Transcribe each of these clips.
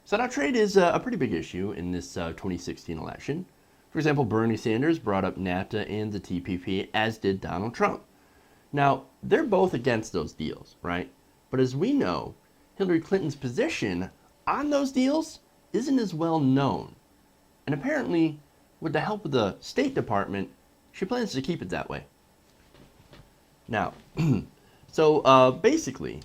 So now trade is a pretty big issue in this 2016 election. For example, Bernie Sanders brought up NAFTA and the TPP, as did Donald Trump. Now, they're both against those deals, right? But as we know, Hillary Clinton's position on those deals isn't as well known. And apparently, with the help of the State Department, she plans to keep it that way. Now, basically,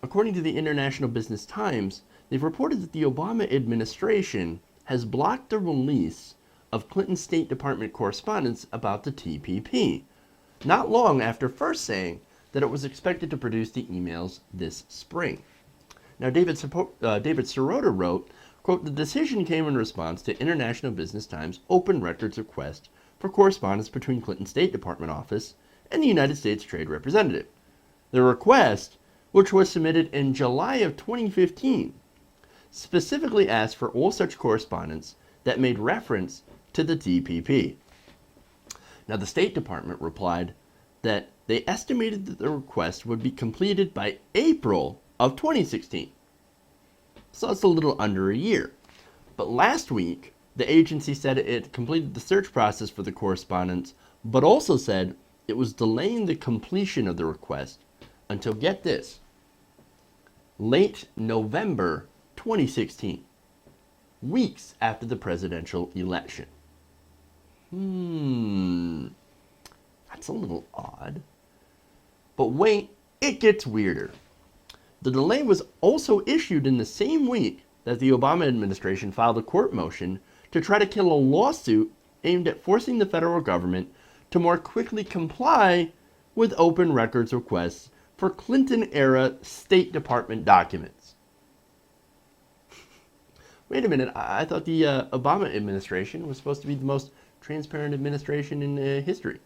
according to the International Business Times, they've reported that the Obama administration has blocked the release of Clinton's State Department correspondence about the TPP, not long after first saying that it was expected to produce the emails this spring. Now, David Sirota wrote, quote, "The decision came in response to International Business Times' open records request for correspondence between Clinton's State Department office and the United States Trade Representative. The request, which was submitted in July of 2015, specifically asked for all such correspondence that made reference to the TPP. Now, the State Department replied that they estimated that the request would be completed by April of 2016. So that's a little under a year. But last week, the agency said it completed the search process for the correspondence, but also said it was delaying the completion of the request until, get this, late November 2016, weeks after the presidential election. That's a little odd. But wait, it gets weirder. The delay was also issued in the same week that the Obama administration filed a court motion to try to kill a lawsuit aimed at forcing the federal government to more quickly comply with open records requests for Clinton-era State Department documents. Wait a minute, I thought the Obama administration was supposed to be the most transparent administration in history.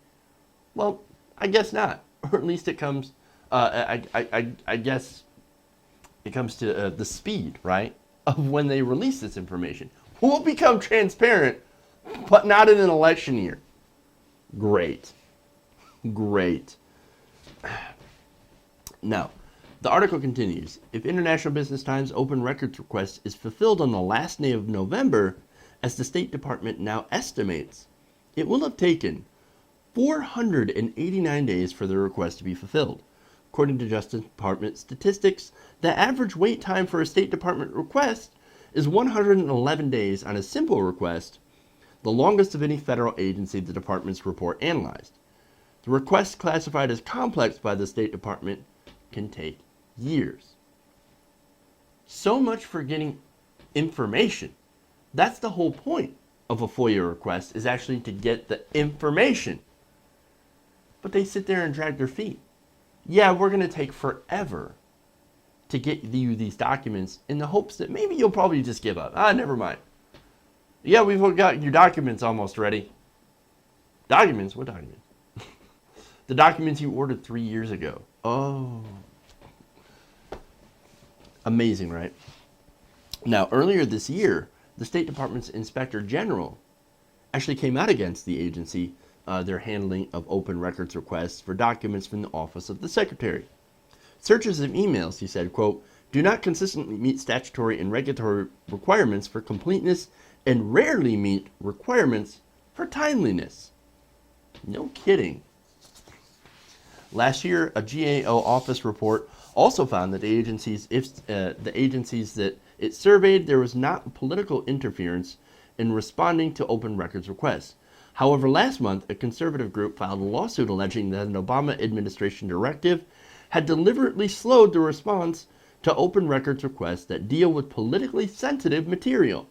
Well, I guess not, or at least it comes. I guess it comes to the speed, right, of when they release this information. We'll become transparent, but not in an election year. Great. Now, the article continues. If International Business Times open records request is fulfilled on the last day of November, as the State Department now estimates, it will have taken 489 days for the request to be fulfilled. According to Justice Department statistics, the average wait time for a State Department request is 111 days on a simple request, the longest of any federal agency the department's report analyzed. The requests classified as complex by the State Department can take years. So much for getting information. That's the whole point of a FOIA request, is actually to get the information. But they sit there and drag their feet. Yeah, we're going to take forever to get you these documents in the hopes that maybe you'll probably just give up. Never mind. Yeah, we've got your documents almost ready. Documents? What documents? The documents you ordered 3 years ago. Oh. Amazing, right? Now, earlier this year, the State Department's Inspector General actually came out against the agency, their handling of open records requests for documents from the Office of the Secretary. Searches of emails, he said, quote, do not consistently meet statutory and regulatory requirements for completeness and rarely meet requirements for timeliness. No kidding. Last year, a GAO office report also found that the agencies that it surveyed, there was not political interference in responding to open records requests. However, last month, a conservative group filed a lawsuit alleging that an Obama administration directive had deliberately slowed the response to open records requests that deal with politically sensitive material.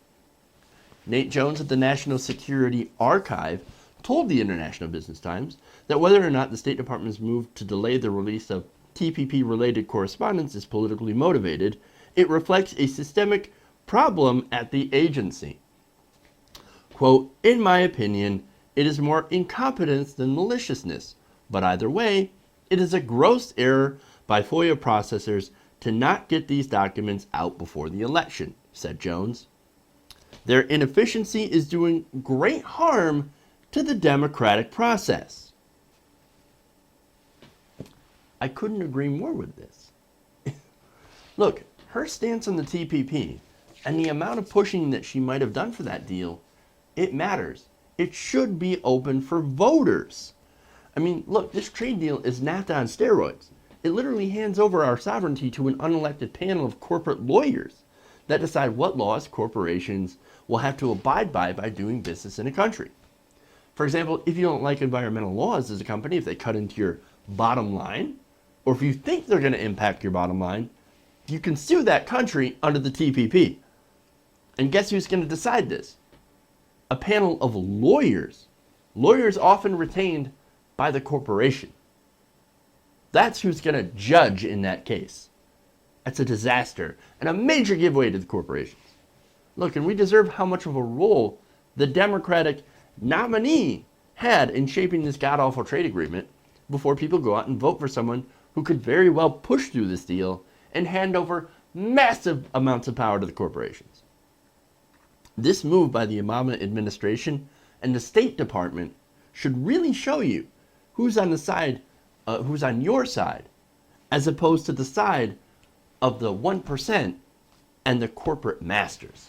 Nate Jones at the National Security Archive told the International Business Times that whether or not the State Department's move to delay the release of TPP-related correspondence is politically motivated, it reflects a systemic problem at the agency. Quote, in my opinion, it is more incompetence than maliciousness, but either way, it is a gross error by FOIA processors to not get these documents out before the election, said Jones. Their inefficiency is doing great harm to the democratic process. I couldn't agree more with this. Look, her stance on the TPP And the amount of pushing that she might have done for that deal, it matters. It should be open for voters. I mean, look, this trade deal is NAFTA on steroids. It literally hands over our sovereignty to an unelected panel of corporate lawyers that decide what laws corporations will have to abide by doing business in a country. For example, if you don't like environmental laws as a company, if they cut into your bottom line, or if you think they're going to impact your bottom line, you can sue that country under the TPP. And guess who's going to decide this? A panel of lawyers. Lawyers often retained by the corporation. That's who's going to judge in that case. That's a disaster and a major giveaway to the corporations. Look, and we deserve how much of a role the Democratic nominee had in shaping this god-awful trade agreement before people go out and vote for someone who could very well push through this deal and hand over massive amounts of power to the corporations. This move by the Obama administration and the State Department should really show you who's on your side, as opposed to the side of the 1% and the corporate masters.